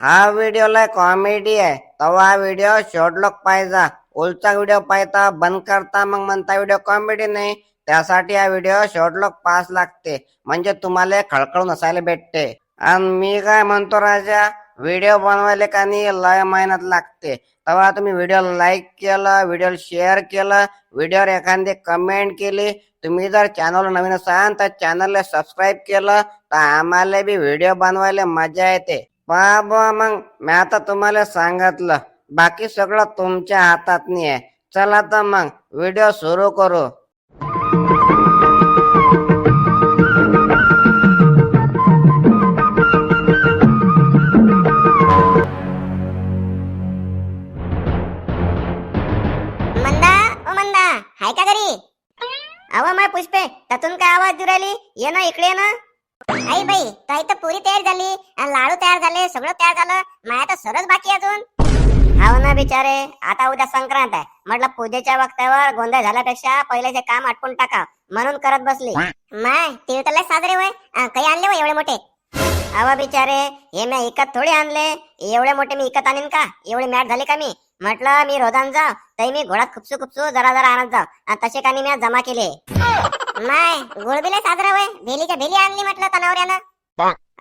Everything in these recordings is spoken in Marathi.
हा व्हिडिओला कॉमेडी आहे तेव्हा हा व्हिडिओ शेवटलोक पाहिजा. उलचा व्हिडिओ पाहता बंद करता मग म्हणता व्हिडिओ कॉमेडी नाही. त्यासाठी हा व्हिडिओ शेवटलोक पास लागते म्हणजे तुम्हाला खळखळून हसायला भेटते. आणि मी काय म्हणतो राजा, व्हिडिओ बनवायला का नाही लय मेहनत लागते. तेव्हा तुम्ही व्हिडिओ लाईक केलं, व्हिडिओ शेअर केलं, व्हिडिओवर एखादी कमेंट केली, तुम्ही जर चॅनल नवीन असाल तर चॅनलला सबस्क्राईब केलं तर आम्हाला बी व्हिडिओ बनवायला मजा येते. बाबा मग मी आता तुम्हाला सांगितलं, बाकी सगळं तुमच्या हातात नाही आहे. चला तर मग व्हिडिओ सुरू करू. मंदा ओ मंदा, हाय का घरी? अव माय पुष्पे, त्यातून काय आवाज देऊ राहिली? ये ना इकडे ये ना. आई बाई, ताई तर पुरी तयार झाली आणि लाडू तयार झाले, सगळं तयार झालं. माया तर सरच बाकी अजून. हाव ना बिचारे, आता उद्या संक्रांत आहे. म्हटलं पूजेच्या वक्तावर गोंधळ झाल्यापेक्षा पहिले जे काम आटपून टाका म्हणून करत बसली. माय तिळ तर लय साजरे होय, काही आणले होय एवढे मोठे? अव बिचारे, हे मी इकत थोडी आणले. एवढे मोठे मी इकत आणीन का? एवढी मॅट झाली का मी? म्हटलं मी रोजान जाव तरी मी घोडात खुपसू खुपसू जरा जरा आणत जाव, आणि तसे कानी मी जमा केले. माय गुळबिले साजरा वय, भेलीच्या भेली आणली म्हटलं तनावऱ्यानं.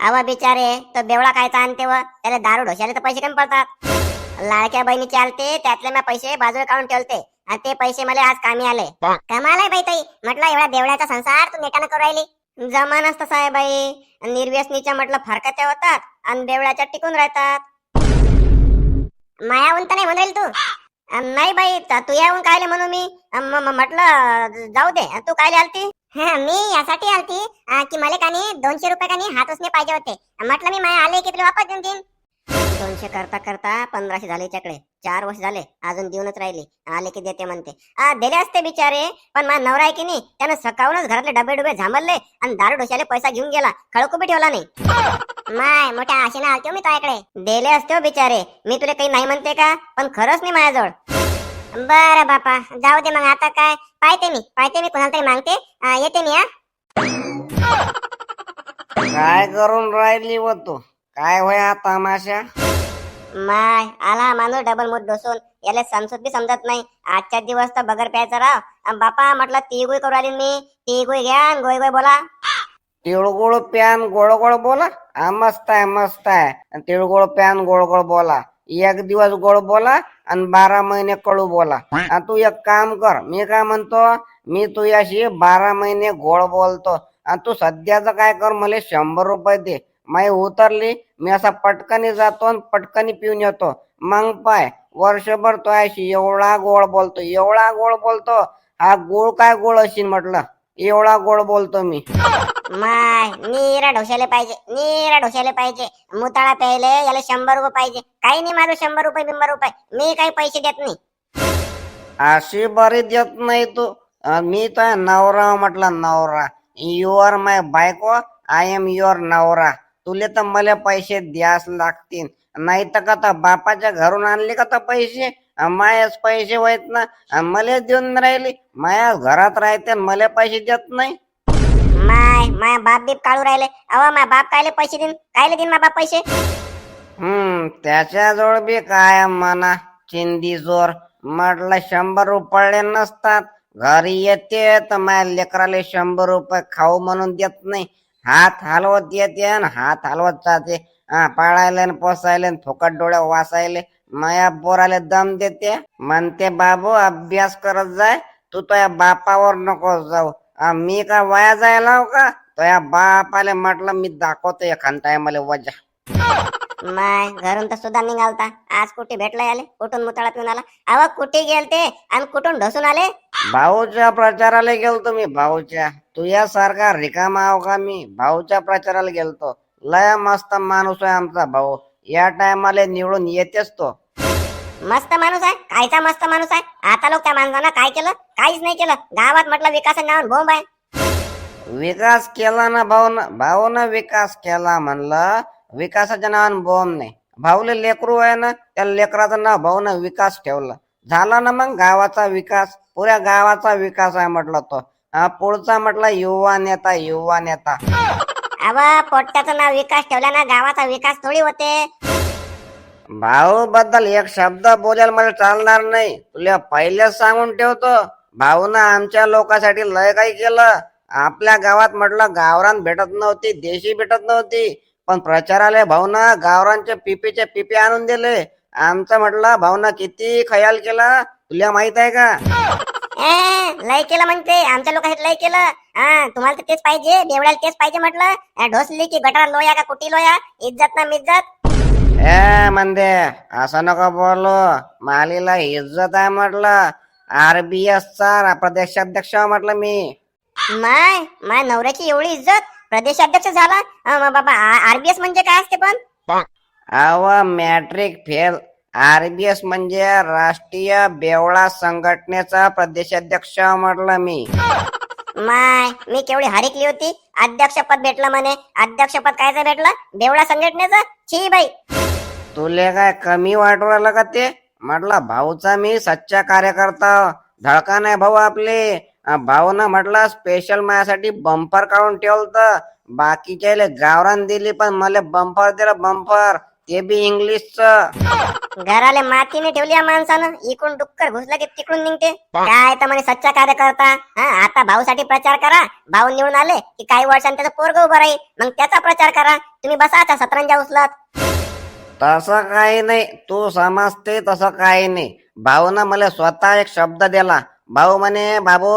अव बिचारे, तो बेवळा कायचा आणते व त्याला दारू ढोशाले तर पैसे कमी पडतात. लाडक्या बहिणीचे आलते त्यातले मी पैसे बाजूला काढून ठेवते आणि ते पैसे मला आज कामी आले. कमाल आहे बाई ताई, म्हटलं एवढा बेवड्याचा संसार तू नेटानं करू राहिली. जमानाच तसा आहे बाई, निर्व्यसनीच्या म्हटलं फरकाच्या होतात आणि बेवड्याच्या टिकून राहतात. माया उंत नाही म्हणेल तू? नाही बाई, तू यावून कायले म्हणू मी? म्हटलं जाऊ दे, तू कायले आलती? मी यासाठी आलती की मला कानी 200 रुपये कानी हात उसने पाहिजे होते. म्हटलं मी माया आले की तुला वापस देऊन देईन. 200 करता करता 1500 झाले हिच्याकडे. 4 वर्ष झाले अजून देऊनच राहिली. आले की देते म्हणते. दिले असते बिचारे, पण माझा नवरा आहे की नाही, त्यानं सकाळूनच घरातले डबे डुबे झांबरले आणि दारू डोशाले पैसा घेऊन गेला, खळकू बी ठेवला नाही. माय मोठ्या आशेने आलतो मी तुझ्याकडे. दिले असते हो बिचारे, मी तुला काही नाही म्हणते का, पण खरंच नाही माझ्याजवळ. बरं बापा, जाऊ दे मग. आता काय पाहते मी कोणाला तरी मागते. येते मी. काय करून राहिली व तू? काय होय हा तमाशा? माय आला माणूस डबल मूत बसून, याला समजत बी समजत नाही. आजच्या दिवस तर बगर प्यायचा राव. बापा म्हटलं तिळगुळ करू आली मी. तिळगुळ घ्या आणि गोय गोय बोला. तिळगुळ प्यान गोळ गोळ बोला. मस्त आहे मस्त आहे. तिळगुळ प्यान गोळ गोळ बोला. एक दिवस गोड बोला आणि 12 महिने कडू बोला. तू एक काम कर, मी काय म्हणतो, मी तुझ्याशी 12 महिने गोड बोलतो आणि तू सध्याचं काय कर, मला 100 रुपये दे. माई उतरली मी असा पटकनी जातो आणि पटकनी पिऊन येतो. मग पाय वर्षभर तो अशी एवढा गोड बोलतो, एवढा गोड बोलतो. हा गोळ काय गोळ अशी म्हटलं, एवढा गोड बोलतो मी. माय नीरा ढोशाले पाहिजे, मुताळा प्यायले याला 100 रुपये पाहिजे. काही नाही माझं 100 रुपये 100 रुपये, मी काही पैसे देत नाही. अशी बरी देत नाही तू. मी तर नवरा म्हटलं, नवरा. यू आर माय बायको, आय एम युअर नवरा. तुले तर मला पैसे द्यास लागतील, नाही तर का तर बापाच्या घरून आणले का तर पैसे मायाच पैसे होत ना, मला देऊन राहिली. माया घरात राहते मला पैसे देत नाही. माया बाप बीप काढू राहिले. अव माय बाप कायले पैसे देईन? कायले देईन मा बाप पैसे? त्याच्याजवळ बी काय म्हणा चिंदी जोर. म्हटलं 100 रुपये नसतात. घरी येते तर माझ्या लेकराला 100 रुपये खाऊ म्हणून देत नाही. हात हलवत येते आणि हात हलवत जाते. पाळायला पोसायला फुकट डोळ्या वाचायले. माया पोराला दम देते, म्हणते बाबू अभ्यास करत जाय, तू तुझ्या बापावर नको जाऊ. मी का वाया जायला हो का? तुझ्या बापाला म्हटलं मी दाखवतो एखादा मला वजा. माय घरून तर सुद्धा निघालता, आज कुठे भेटला याले? कुठून मुताळा पिऊन आला? अव कुठे गेलते आणि कुठून ढोसून आले? भाऊच्या प्रचाराला गेलतो मी, भाऊच्या. तुझ्यासारखा रिकामा आहो का मी? भाऊच्या प्रचाराला गेलतो. लय मस्त माणूस आहे आमचा भाऊ. या टायमाला निवडून येतेच तो. मस्त माणूस आहे? कायचा मस्त माणूस आहे? आता लोक त्या माणसानं काय केलं? काहीच नाही केलं. गावात म्हटलं विकास नावान बोंब आहे. विकास केला ना भाऊनं विकास केला म्हणलं. विकासाच्या नावानं बोंब नाही. भाऊला लेकरू आहे ना, त्या लेकराचं नाव भाऊनं विकास ठेवलं. झाला ना मग गावाचा विकास, पुऱ्या गावाचा विकास आहे म्हटलं तो. पुढचा म्हटलं युवा नेता. अव पोट्ट्याचं नाव विकास ठेवला ना, गावाचा विकास थोडी होते. भाऊ बद्दल एक शब्द बोलायला मला चालणार नाही. तुला पहिलेच सांगून ठेवतो, भाऊनं आमच्या लोकांसाठी लय काही केलं. आपल्या गावात म्हटलं गावरान भेटत नव्हती, देशी भेटत नव्हती, पण प्रचाराला भाऊनं गावरानचे पिपीचे पिपे आणून दिले. आमचं म्हटलं भाऊनं किती खयाल केला तुला माहित आहे का? लय केलं म्हणते, आमच्या लोकांसाठी लय केलं. हा, तुम्हाला तर तेच पाहिजे, बेवड्याला तेच पाहिजे म्हटलं. ढोसली की गटार लोया का कुटी लोया, इज्जत ना मिज्जत. मंदे असं नको बोलू, मालीला इज्जत आहे म्हटलं. RBS चा प्रदेशाध्यक्ष म्हटलं मी. माय नवऱ्याची एवढी इज्जत, प्रदेशाध्यक्ष झाला. बाबा RBS म्हणजे काय असते पण? Matric fail. RBS म्हणजे राष्ट्रीय बेवळा संघटनेचा प्रदेशाध्यक्ष म्हटलं मी. मी केवढी हरिकली होती, अध्यक्षपद भेटलं म्हणे. अध्यक्षपद कायचं भेटलं? बेवडा संघटनेचं. छी बाई. तुले काय कमी वाटू राहिलं का ते? म्हटलं भाऊचा मी सच्चा कार्यकर्ता, धडका नाही भाऊ आपले. भाऊनं म्हटलं स्पेशल माझ्यासाठी बंपर काढून ठेवलं. बाकीच्या गावरान दिली, पण मला बंपर दिलं, बंपर, ते बी इंग्लिशचं. घराले मातीने ठेवली या माणसानं. इकडून डुक्कर घुसला की तिकडून निघते. काय तर म्हणे सच्चा कार्यकर्ता. आता भाऊसाठी प्रचार करा. भाऊ निवडून आले की काही वर्षांनी त्याचं पोरग उभं राहील, मग त्याचा प्रचार करा. तुम्ही बसा आता सतरंजा उचलत. तसं काही नाही, तू समजते तसं काही नाही. भाऊनं मला स्वतः एक शब्द दिला. भाऊ म्हणे बाबू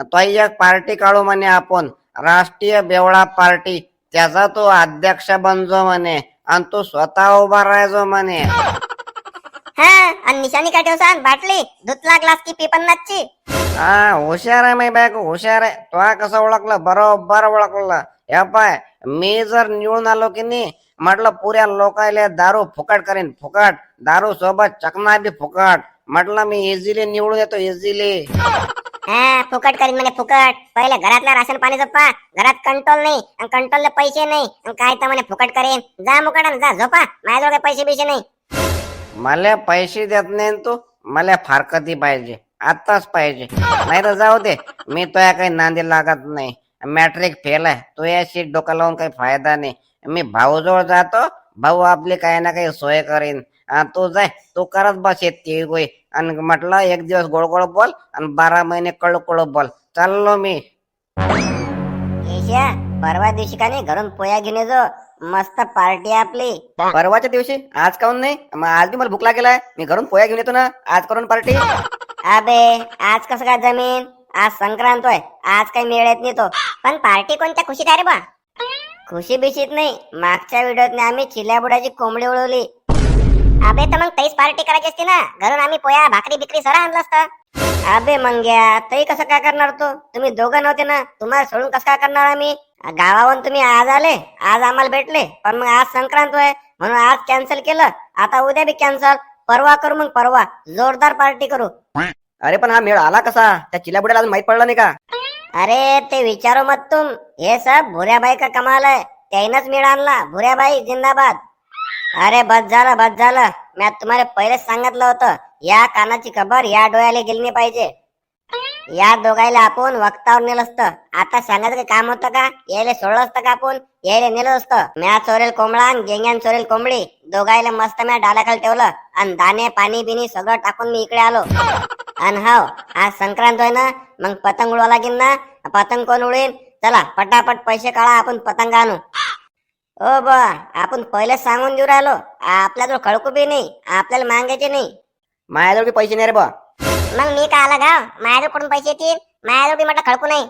तो एक पार्टी काढू म्हणे आपण, राष्ट्रीय बेवळा पार्टी. त्याचा तो अध्यक्ष बनजो म्हणे, आणि तू स्वतः उभा राहायचो म्हणे. आणि निशाणी काय ठेवसान? बाटली धुतला ग्लास की P50ची. हुशार आहे माही बायको, हुशार आहे. तो कसं ओळखलं? बरोबर ओळखलं. हे पाय, मी जर निवडून आलो की नाही, म्हटलं पुऱ्या लोकायला दारू फुकट करेन, फुकट दारू सोबत चकना बी फुकट. म्हटलं मी इझिली निवडून येतो, इझिली. फुकट करीन म्हणे, फुकट. पहिले घरातल्या राशन पाणी जपा. घरात कंट्रोल नाही, आणि कंट्रोलला पैसे नाही, काय तर म्हणे फुकट करेन. जा मुकाटा, जा झोपा. माझ्याजवळ काही पैसे बिशे नाही. मला पैसे देत नाही तू, मला फारकती पाहिजे, आताच पाहिजे. नाही तर जाऊ दे, मी तो या काही नांदी लागत नाही. मॅट्रिक फेल आहे, तो याशी डोकं लावून काही फायदा नाही. मी भाऊ जवळ जातो, भाऊ आपली काही ना काही सोय करीन. तू जाय, तू करत बस येते गोई. आणि म्हटलं एक दिवस गोड गोड बोल, आणि 12 महिने कळू कळू बोल. चाललो मी. परवा दिवशी का नाही घरून पोया घेऊन येजो, मस्त पार्टी आपली. परवाच्या दिवशी? आज काऊन नाही? मग आज बी मला भूक लागेलाय, मी घरून पोया घेऊन येतो ना, आज करून पार्टी. अबे आज कसं काय जमीन? आज संक्रांत आहे, आज काही मिळत नाही तो. पण पार्टी कोणत्या खुशीत आहे रे बा? खुशी बिशीत नाही, मागच्या व्हिडिओत आम्ही चिल्या बुडाची कोंबडी उडवली. अबे तर मग तईच पार्टी करायची असती ना, घरून आम्ही पोया भाकरी बिकरी सरा आणलं असतं. अबे मंग्या, तई कसं काय करणार तो? तुम्ही दोघं नव्हते ना, तुम्हाला सोडून कसं काय करणार आम्ही? गावावरून तुम्ही आज आले, आज आम्हाला भेटले, पण मग आज संक्रांत आहे म्हणून आज कॅन्सल केलं. आता उद्या बी कॅन्सल, परवा करू. मग परवा जोरदार पार्टी करू. अरे पण हा मेळ आला कसा? त्या चिल्या बुड्याला माहित पडलं नाही का? अरे ते विचारो मत तुम, हे सब भुऱ्याबाई का कमाल आहे. त्यानंच मेळ आणला. भुऱ्याबाई जिंदाबाद. अरे बस झालं. मी तुम्हाला पहिलेच सांगितलं होतं, या कानाची खबर या डोळ्याला गेली नाही पाहिजे. या दोघायला आपण वक्तावर नेलं असतं. आता सांगायचं काही काम होतं का? यायला सोडलं असतं का? आपण यायला नेलं असतं. म्या चोरेल कोंबडा आणि गेंग्यान चोरेल कोंबडी, दोघायला मस्त म्या डालाखाली ठेवलं, आणि दाणे पाणी बिनी सगळं टाकून मी इकडे आलो. आणि हाव, आज संक्रांत आहे ना, मग पतंग उडवा लागेल ना. पतंग कोण उडेल? चला पटापट पैसे काढा, आपण पतंग आणू. ओ बा, आपण पहिलेच सांगून देऊ राहिलो, आपल्याजवळ खडकू बी नाही, आपल्याला मागायचे नाही. माझ्याजवळ बी पैसे नाही रे बा. मग मी का आला गाव? माझ्याजवळ कुठून पैसे येतील? माझ्याजवळ बी म्हटलं खडकू नाही.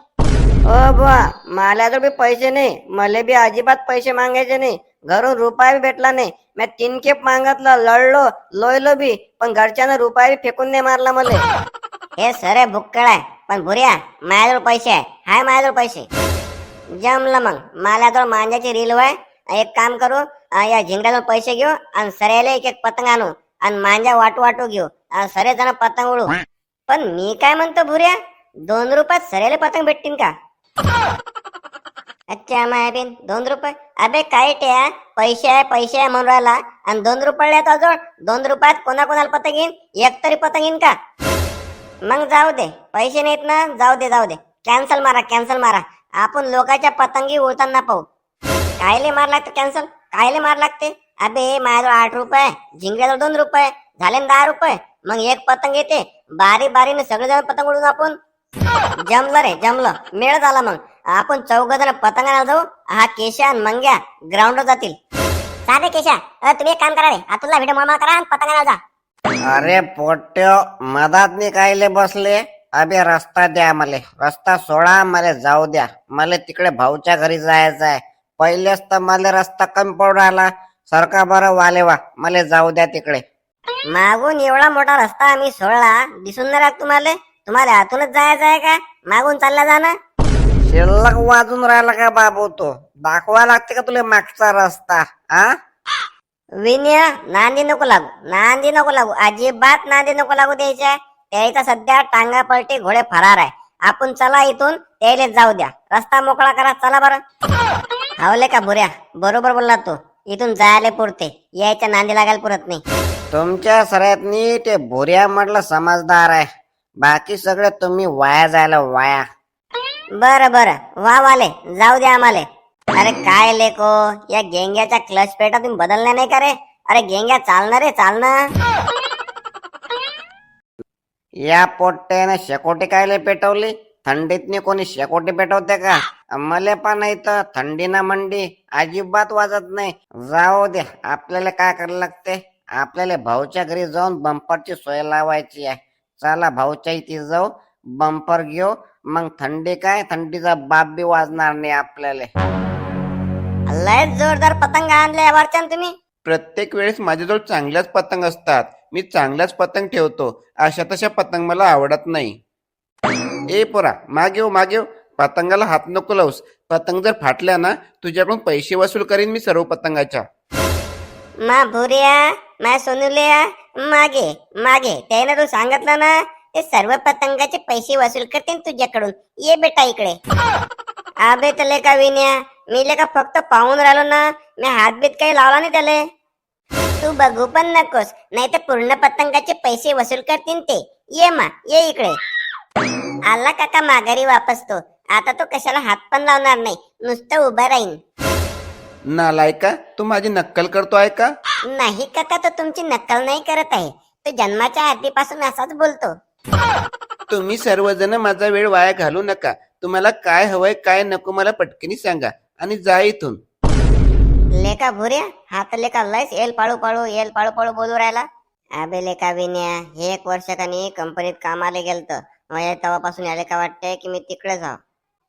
ओ बा, माझ्याजवळ बी पैसे नाही, मला बी अजिबात पैसे मागायचे नाही. घरून रुपया बी भेटला नाही. मी 3 खेप मागितलं, लढलो, लोयलो बी, पण घरच्यानं रुपया बी फेकून नाही मारला मला. हे सरे भुक्कळ आहे, पण भुऱ्या माझ्याजवळ पैसे आहे. हाय माझ्याजवळ पैसे. जमलं मग, माझ्याजवळ मांजाची रील आहे. एक काम करू, या झिंगड्याजवळ पैसे घेऊ, आणि सरेला एक एक पतंग आणू, आणि मांजा वाटू घेऊ, सरे जण पतंग उडू. पण मी काय म्हणतो भुऱ्या, 2 रुपयात सरेले पतंग भेटतील का? अच्छा मायाबीन, 2 रुपये? अबे काय ट्या, पैसे आहे म्हणून राहिला, आणि 2 रुपये अजून 2 रुपयात कोणाला पतंग येईन? एक तरी पतंग येईन का? मग जाऊ दे, पैसे नाहीत ना, जाऊ दे. कॅन्सल मारा. आपण लोकांच्या पतंगी उडताना पाहू. कायले मार लागते कॅन्सल? कायले मार लागते? अबे माझ्याजवळ 8 रुपये, झिंगऱ्याजवळ 2 रुपये, झाले ना 10 रुपये. मग एक पतंग येते, बारी बारीने सगळेजण पतंग उडून आपण. जमलं रे जमलं, मेळ झाला. मग आपण 4 जण पतंगाला जाऊ. हा केशा आणि मंग्या ग्राउंडवर जातील. साधे केशा, तुम्ही एक काम करा रे, आतुला व्हिडिओ मामा करा आणि पतंगाला जा. अरे पोट्यो, मधात कायले बसले? अबे रस्ता द्या मले, रस्ता सोडा, मला जाऊ द्या. मला तिकडे भाऊच्या घरी जायचं आहे. पहिलेच तर मला रस्ता कमी पडून राहिला. सरका बरं वाले वा, मला जाऊ द्या तिकडे. मागून एवढा मोठा रस्ता आम्ही सोडला, दिसून नाही राहत तुम्हाला? तुम्हाला आतूनच जायचं आहे का? मागून चालला जाणं. शिल्लक वाजून राहिला का बाबू? तो दाखवा लागते का तुला मागचा रस्ता? हा विनय, नांदी नको लागू, नांदी नको लागू, अजिबात नांदी नको लागू द्यायच्या. त्याचा सध्या टांगा पलटी घोडे फरार आहे. आपण चला इथून, त्याला जाऊ द्या. रस्ता मोकळा करा, चला बरं. हवले का भुऱ्या, बरोबर बोलला तू. इथून जायला पुरते, यायच्या नांदी लागायला पुरत नाही. तुमच्या सगळ्यातनी ते भोऱ्या म्हटलं समजदार आहे. बाकी सगळे तुम्ही वाया जायला वाया. बरं बरं, वा वाले, जाऊ द्या आम्हाला. अरे काय लेको, या गेंग्याच्या क्लच पेटा तुम्ही बदलल्या नाही का रे? अरे गेंग्या चालणार रे, चालणार. या पोट्ट्याने शेकोटी कायले पेटवली? थंडीतनी कोणी शेकोटी पेटवते का? मले पण नाही तर थंडी ना मंडी अजिबात वाजत नाही. जाऊ दे, आपल्याला काय करायला लागते? आपल्याला भाऊच्या घरी जाऊन बंपरची सोय लावायची आहे. चला भाऊच्या इथे जाऊ, बंपर घेऊ. मग थंडी काय, थंडीचा बाप बी वाजणार नाही आपल्याला. लय जोरदार पतंग आणले वरच्यान तुम्ही. प्रत्येक वेळेस माझ्याजवळ चांगल्याच पतंग असतात. मी चांगलाच पतंग ठेवतो. अशा तशा पतंग मला आवडत नाही. ए पोरा, मागेव पतंगाला हात नको लावूस. पतंग जर फाटल्या ना, तुझ्याकडून पैसे वसूल करीन मी सर्व पतंगाच्या. मा भुऱ्या, मा सोनुल्या, मागे मागे त्याने तू सांगितलं ना, ते सर्व पतंगाचे पैसे वसूल करतील तुझ्याकडून. ये बेटा इकडे. अबे तर लेका विन्या, मी लेका फक्त पाहून राहिलो ना, मी हातबीत काही लावला नाही त्याले. तू बघू पण नकोस, नाही तर पूर्ण पतंगाचे पैसे वसूल करतील ते. ये मा, ये इकडे. आला काका माघारी वापस तो. आता तो कशाला हात पण लावणार नाही, नुसतं उभा राहीन. नालायका, तू माझी नक्कल करतो आहे का? नाही काका, तो तुमची नक्कल नाही करत आहे. तो जन्माच्या आधीपासून असाच बोलतो. तुम्ही सर्वजण माझा वेळ वाया घालू नका. तुम्हाला काय हवंय काय नको मला पटकनी सांगा आणि जा इथून. लेका भुऱ्या, हा तर लेका लयच येल पाळू पाळू बोलू राहिला. अबे लेका विन्या, हे 1 वर्ष कानी कंपनीत कामाला गेलत. माझ्या तेव्हापासून याले का वाटतंय की मी तिकडे जाव.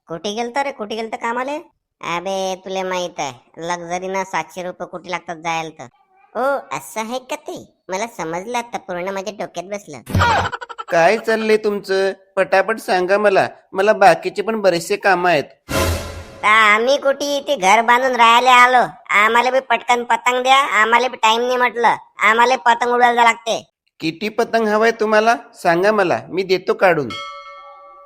कुठे गेलत कामाले? अबे तुला माहित आहे, लक्झरीना 700 रुपये कुठे लागतात जायला तर. ओ असं आहे का ते? मला समजलं आता, पूर्ण माझ्या डोक्यात बसलं. काय चाललंय तुमचं? पटापट सांगा मला. मला बाकीचे पण बरेचसे काम आहेत. आम्ही कुठे इथे घर बांधून राहायला आलो. आम्हाला बी पटकन पतंग द्या. आम्हाला बी टाइम नाही म्हटलं. आम्हाला पतंग उडवायला लागते. किती पतंग हवाय तुम्हाला सांगा मला, मी देतो काढून.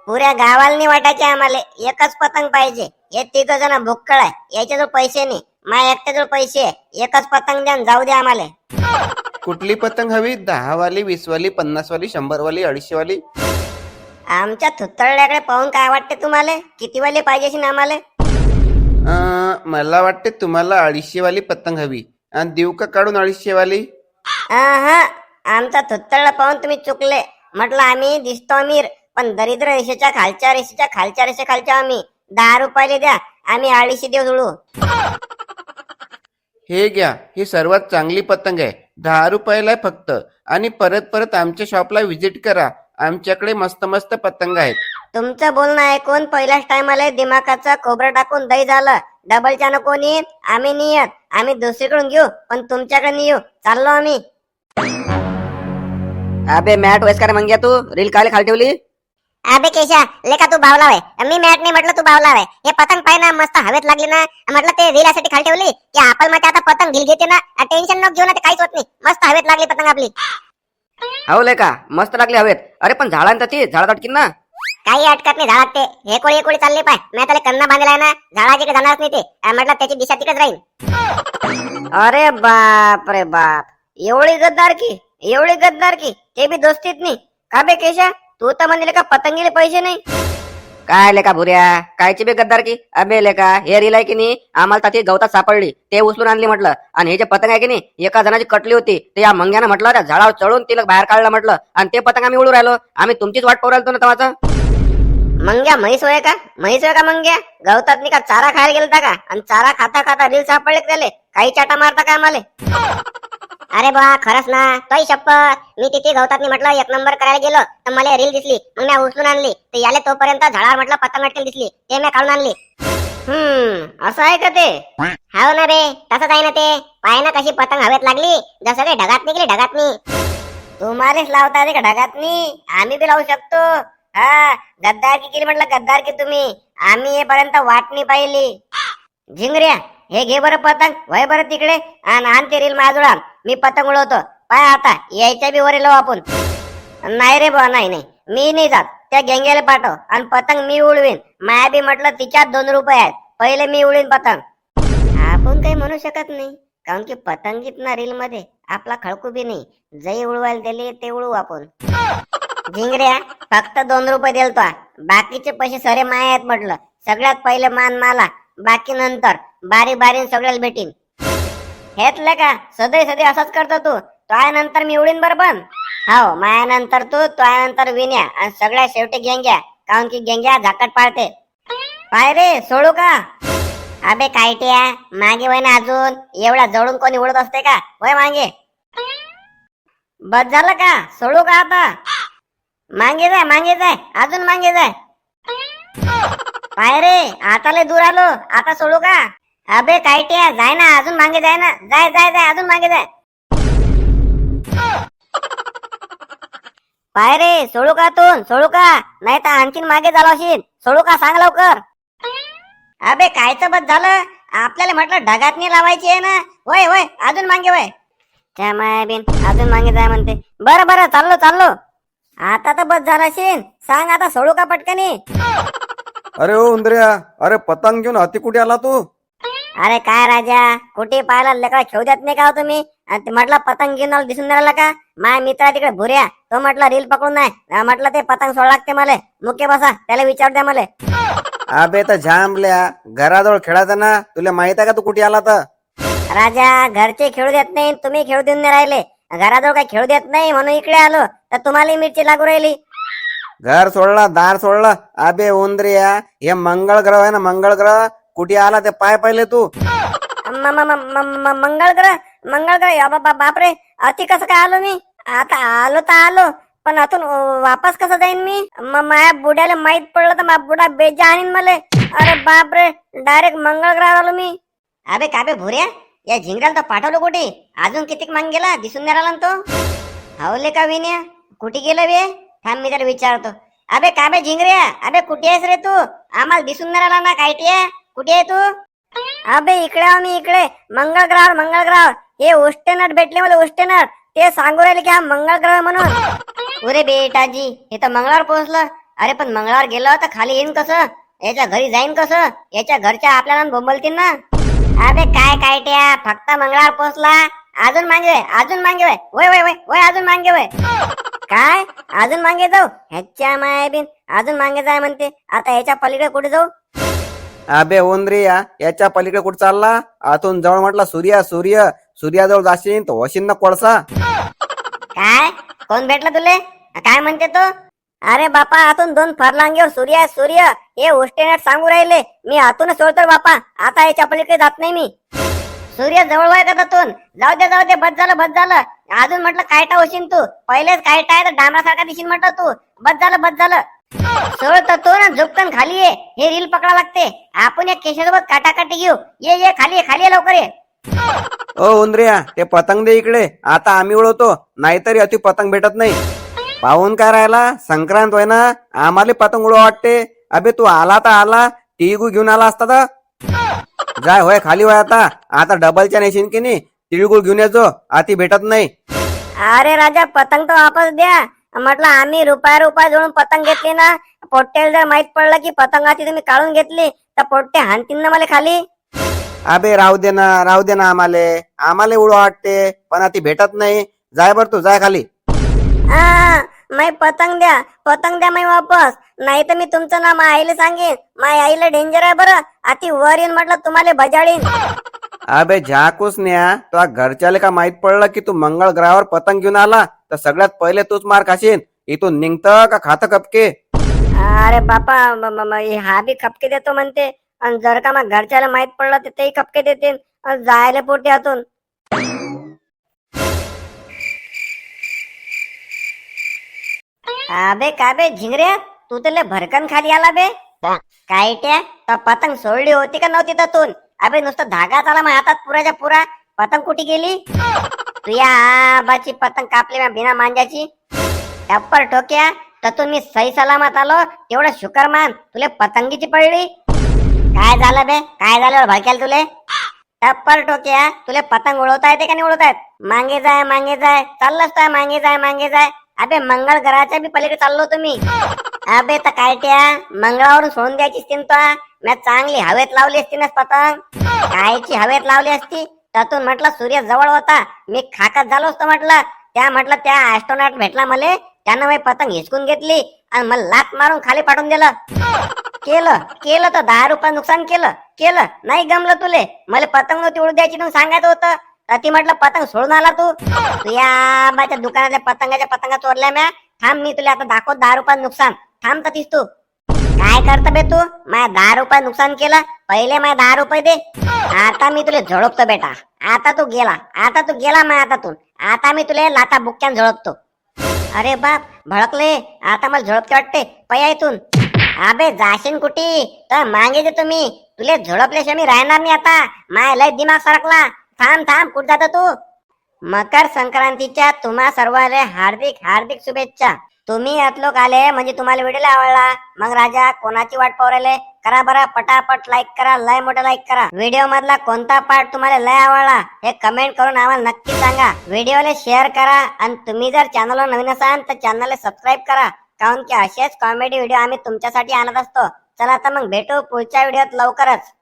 पुऱ्या गावाला नाही वाटायचे आम्हाला. एकच पतंग पाहिजे. हे 3 जण भुक्कळ आहे, याच्याजवळ पैसे नाही. माझ्या एकट्याजवळ पैसे आहे. एकच पतंग द्या, जाऊ द्या आम्हाला. कुठली पतंग हवी? 10 वाली, 20 वाली, 50 वाली, 100 वाली, 250 वाली? आमच्या थुत्तरड्याकडे पाहून काय वाटते तुम्हाला? किती वाले पाहिजे ना आम्हाला? मला वाटते तुम्हाला 250 वाली पतंग हवी. आणि देऊ का काढून 250 वाली? आमचा थुत्तरडा पाहून तुम्ही चुकले. म्हटलं आम्ही दिसतो अमीर, पण दरिद्र रेषेच्या खालच्या रेषेखालच्या आम्ही. 10 रुपयाले द्या, आम्ही 250 देऊ सोडू. हे घ्या, ही सर्वात चांगली पतंग आहे. 10 रुपयाला आहे फक्त. आणि परत परत आमच्या शॉपला व्हिजिट करा. आमच्याकडे मस्त मस्त पतंग आहेत. तुमचं बोलणं ऐकून पहिल्याच टायमाला दिमागाचं खोबरं टाकून दही झालं. डबलच्या नको येत, आम्ही नाही येत. आम्ही दुसरीकडून घेऊ, पण तुमच्याकडे नाही येऊ. चाललो आम्ही. अबे मॅट वयस्कर मंग्या, तू रील काय खाली ठेवली? अबे केशा, लेका तू बावलाय. मी मॅट नाही म्हटलं, तू बावलाय. हे पतंग पाय ना, मस्त हवेत लागली ना. म्हटलं ते रीलासाठी खाली ठेवली की आपण मग आता पतंग ढील घेते ना. टेन्शन नको घेऊ ना, ते काहीच होत नाही. मस्त हवेत लागली पतंग आपली. हवले का? मस्त लागली हवेत. अरे पण झाडांत ती झाडात अटकीन ना. काही अटकत नाही झाडात. ते हे कोळी चालले पाय. मी त्याला कन्ना बांधलाय ना, झाडाची जाणारच नाही ते. म्हटलं त्याची दिशा तिकडेच राहील. अरे बाप रे बाप, एवढी गद्दार की ते बी दोस्तीत नाही का बे केशा? तू तर म्हणले का पतंगीले पैसे नाही? काय लेका भुऱ्या कायची बे गद्दार की अबे लेका हे रील आहे की नाही आम्हाला ती गवतात सापडली ते उचलून आणली म्हटलं आणि हे जे पतंग आहे की नाही एका जणाची कटली होती ते या मंग्यानं म्हटलं त्या झाडावर चढून तिला बाहेर काढलं म्हटलं आणि ते पतंग आम्ही उडू राहिलो आम्ही तुमचीच वाट पाहू राहिलो ना तेव्हाचं. मंग्या म्हैस होय का मंग्या गवतात नाही का चारा खायला गेलता का आणि चारा खाता खाता रील सापडले का त्याले काही चाटा मारता काय आम्हाला. अरे बा खरंच ना तोही शपथ मी तिथे गवतात म्हटलं एक नंबर करायला गेलो तर मला रील दिसली मग मी उचलून आणली तर याले तोपर्यंत झाडावर म्हटलं पतंग अटकेल दिसली ते मी काढून आणली. असं आहे का ते. हाव ना रे तसंच आहे ना ते पाय ना कशी पतंग हवेत लागली जसं काही ढगात निघली ढगातनी. तुम्हालेच लावता रे का ढगातनी आम्ही बी लावू शकतो. हा गद्दार की केली म्हटलं गद्दार की तुम्ही आम्ही येपर्यंत वाटणी पाहिली. झिंगऱ्या हे घे बरं पतंग वय बरं तिकडे आणि आण ते रील माझुळा मी पतंग उडवतो. पाय आता यायच्या बी वर लावू आपण. नाही रे बुवा नाही मी नाही जात त्या गेंग्याला पाठव आणि पतंग मी उडवीन. माया बी म्हटलं तिच्यात 2 रुपये आहेत पहिले मी उडवीन पतंग. आपण काही म्हणू शकत नाही कारण की पतंगीत ना रील मध्ये आपला खळकू बी नाही जई उडवायला दिले ते उडवू आपण. झिंगऱ्या फक्त 2 रुपये दिलतो बाकीचे पैसे सरे माया आहेत म्हटलं. सगळ्यात पहिले मान मला बाकी नंतर बारी बारीन सगळ्याला भेटीन. हेतलं का सदै असाच करतो तू तो नंतर मी उडीन बरोबर. हो माया नंतर तू तो नंतर विन्या आणि सगळ्या शेवटी गेंग्या कारण की गेंग्या झाकट पाळते. पाय रे सोडू का. अबे कायट्या मागे वय ना अजून एवढा जवळून कोणी उडत असते का वय मागे. बस झालं का सोडू का आता. मागे जाय अजून मागे जाय. पाय रे आता लय दूर आलो आता सोडू का. अबे कायट्या जाय ना अजून मागे जाय ना जाय अजून मागे जाय. पाय रे सोडू का सोडू का नाही तर आणखीन मागे झालो असेल सोडू का सांग लवकर. अबे कायचं बस झालं आपल्याला म्हटलं ढगात नाही लावायची आहे ना. वय अजून मागे वय. त्या माया बिन अजून मागे जाय म्हणते. बरं चाललो आता तर बस झाला असेल सांग आता सोडू का पटकनी. अरे ओ उंदऱ्या अरे पतंग घेऊन हाती कुठे आला तू. अरे काय राजा कुठे पाहायला लेकरा खेळू देत नाही का हो तुम्ही. आणि म्हटलं पतंग घेऊन आलो दिसून राहिला का. माझ्या मित्रा तिकडे भुऱ्या तो म्हटलं रील पकडून नाही म्हटलं ते पतंग सोड लागते मला मुके बसा त्याला विचार द्या मला. अबे तर झांबल्या घराजवळ खेळायचं ना तुला माहित आहे का तू कुठे आला तर. राजा घरचे खेळू देत नाही तुम्ही खेळू देऊन नाही राहिले घराजवळ काही खेळू देत नाही म्हणून इकडे आलो तर तुम्हाला मिरची लागू राहिली. घर सोडला दार सोडला. अबे उंदऱ्या हे मंगळ ग्रह आहे ना मंगळ ग्रह कुठे आला ते पाय पहिले तू. मंगळ ग्रह बापरे अति कसं काय आलो मी. आता आलो तर आलो पण आतून वापस कसं जाईन मी. माझ्या बुड्याला माहित पडलं तर माझा बुडा बेजा आणीन मला. अरे बापरे डायरेक्ट मंगळ ग्रह आलो मी. अबे काय बे भुऱ्या या झिंगऱ्याला तर पाठवलं कुठे अजून किती माग गेला दिसून नाही राहिला तो. हावले का विन्या कुठे गेलं बे थांब मी त्याला विचारतो. अबे काय बे झिंगऱ्या अबे कुठे आहेस रे तू आम्हाला दिसून नाही राहिला ना कायट्या कुठे आहे तू. अबे इकडे मी इकडे मंगळ ग्रह हे उष्टेनट भेटले मला उष्टेनट ते सांगू राहिले की हा मंगळ ग्रह म्हणून. अरे बेटाजी हे तर मंगळवार पोहोचलं. अरे पण मंगळवार गेलं तर खाली येईन कसं याच्या घरी जाईन कसं याच्या घरच्या आपल्याला बोंबलतील ना. अबे काय कायट्या फक्त मंगळवार पोहोचला अजून मागे वय अजून मागे वय. काय अजून मागे जाऊ ह्याच्या माया बिन अजून मागे जाय म्हणते. आता ह्याच्या पलीकडे कुठे जाऊ. अबे उंदऱ्या याच्या पलीकडे कुठे चालला. आतून जवळ म्हटलं सूर्याजवळ जाशील तो वशीन ना कोळसा. काय कोण भेटला तुले काय म्हणते तो. अरे बापा आतून 2 फरलांगीवर सूर्य हे उष्टेनट सांगू राहिले मी आतून सोडतो बापा आता याच्या पलीकडे जात नाही मी. सूर्य जवळ व्हाय का त्यातून जाऊ दे बस झालं अजून म्हटलं कायटा होशील तू पहिलेच कायटा आहे तर डांबरासारखा दिशील म्हटलं तू. बस झालं सोडतो तो ना झुपकन खाली ये हे रील पकडा लागते आपण या केशासोबत काटाकाटी घेऊ. ये खाली लवकर ये. ओ उंदऱ्या ते पतंग दे इकडे आता आम्ही उडवतो नाहीतरी अति पतंग भेटत नाही. पाहून काय राहिला संक्रांत होय ना आम्हाला पतंग उडवा वाटते. अबे तू आला तर आला तिळगुळ घेऊन आला असता तर. जाय होय खाली होय आता डबलच्या नेशीन की नाही तिळगुळ घेऊन येतो आती भेटत नाही. अरे राजा पतंग तर वापस द्या म्हटलं आम्ही रुपया जोडून पतंग घेतली ना. पोट्ट्याला जर माहित पडलं की पतंगाची तुम्ही काढून घेतली तर पोट्टे हाणतील ना मला खाली. अबे राहू दे ना आम्हाला उडवा वाटते पण आती भेटत नाही. जाय बर तू जाय खाली. मै पतंग द्या मै वापस. नाही तर मी तुमचं नाव माझ्या आईला सांगेन. माझ्या आईला डेंजर आहे बरं. आती वर येईन म्हटलं तुम्हाला बजाडीन. अबे झाकूस न्या तुला घरच्याले का माहित पडलं की तू मंगळ ग्रहावर पतंग घेऊन आला तर सगळ्यात पहिले तूच मार खाशील. इथून निघतं का खातं कपके? अरे बापा हा बी खपके देतो म्हणते. आणि जर का मग घरच्याला माहित पडलं तर तेही खपके देतील. जायला पोटी हातून. अबे का बे झिंगऱ्या, तू तर लय भरकन खाली आला बे. काय त्या पतंग सोडली होती का नव्हती त्यातून? अबे नुसतं धागा आला माझ्या हातात पुराच्या पुरा. पतंग कुठे गेली? तुया आबाची पतंग कापली ना बिना मांजाची. टप्पर ठोक्या, त्यातून मी सही सलामत आलो तेवढं शुकर मान. तुले पतंगीची पडली. काय झालं बे, काय झालं भडक्याला तुले? टप्पर टोक्या, तुले पतंग उडवता येते का नाही उडवता येत? मागे जाय चाललंच तर मागे जाय. अबे मंगळ ग्रहाच्या बी पलीकडे चाललो तुम्ही. अबे तर काय त्या मंगळावरून सोडून द्यायची मी चांगली हवेत लावली असती ना पतंग. कायची हवेत लावली असती? त्यातून म्हटलं सूर्य जवळ होता, मी खाकत झालो असतो म्हटलं. त्या ऍस्ट्रोनॉट भेटला मले, त्यानं मी पतंग हिसकून घेतली आणि मला लात मारून खाली पाठवून दिलं. केलं तर 10 रुपये नुकसान केलं. नाही गमलं तुले. मला पतंग नव्हती उडू द्यायची म्हणून सांगायचं होतं. तर ती म्हटलं पतंग सोडून आला तू. या बाच्या दुकानातल्या पतंगा चोरल्या म्या. थांब, मी तुला आता दाखवत 10 रुपये नुकसान. थांब ततीस तू. काय करत बे तू? माझ्या 10 रुपये नुकसान केलं. पहिले माझे 10 रुपये दे. आता मी तुला झोडपतो बेटा. आता तू गेला माझ्या हातातून. आता मी तुला लाता बुक्क्यान झोडपतो. अरे बाप, भडकले. आता मला झोडपते वाटते. पया इथून. अबे जाशीन कुठी? तर मागे दे तुम्ही. तुले झोडपल्याशिवाय मी राहणार नाही आता. माय लय दिमाग सरकला. थांब, कुठं जातो तू? मकर संक्रांतीच्या तुम्हा सर्वांना हार्दिक शुभेच्छा. तुम्ही यात लोक आले म्हणजे तुम्हाला व्हिडिओ आवडला. मग राजा कोणाची वाट पाहू राहिले? करा बरं पटापट लाईक करा. लय मोठा लाईक करा. व्हिडिओ मधला कोणता पार्ट तुम्हाला लय आवडला हे कमेंट करून आम्हाला नक्की सांगा. व्हिडिओला शेअर करा. आणि तुम्ही जर चॅनलवर नवीन असाल तर चॅनलला सबस्क्राईब करा. कारण की असेच कॉमेडी व्हिडिओ आम्ही तुमच्यासाठी आणत असतो. चला आता मग भेटू पुढच्या व्हिडिओत लवकरच.